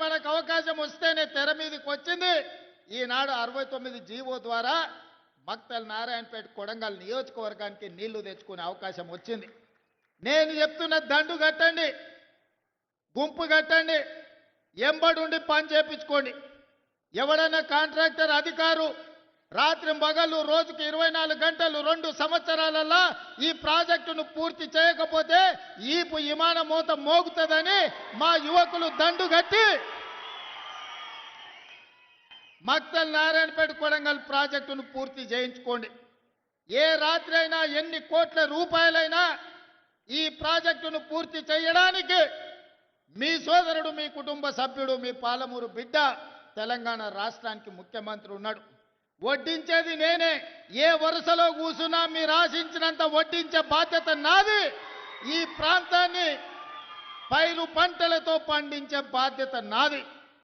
మనకు అవకాశం వస్తేనే తెర మీదకి వచ్చింది. ఈనాడు 69 జీవో ద్వారా మక్తల్ నారాయణపేట కొడంగల్ నియోజకవర్గానికి నీళ్లు తెచ్చుకునే అవకాశం వచ్చింది. నేను చెప్తున్న దండు కట్టండి, గుంపు కట్టండి, ఎంబడుండి పని చేపించుకోండి. ఎవడన్నా కాంట్రాక్టర్ అధికారు రాత్రి పగలు రోజుకి 24 గంటలు 2 సంవత్సరాలలో ఈ ప్రాజెక్టును పూర్తి చేయకపోతే ఈపు విమాన మోత మోగుతుందని మా యువకులు దండు కట్టి మక్తల్ నారాయణపేట కొడంగల్ ప్రాజెక్టును పూర్తి చేయించుకోండి. ఏ రాత్రి అయినా ఎన్ని కోట్ల రూపాయలైనా ఈ ప్రాజెక్టును పూర్తి చేయడానికి మీ సోదరుడు, మీ కుటుంబ సభ్యుడు, మీ పాలమూరు బిడ్డ తెలంగాణ రాష్ట్రానికి ముఖ్యమంత్రి ఉన్నాడు. వడ్డించేది నేనే. ఏ వరుసలో కూసున్నా మీరు ఆశించినంత వడ్డించే బాధ్యత నాది. ఈ ప్రాంతాన్ని పైరు పంటలతో పండించే బాధ్యత నాది.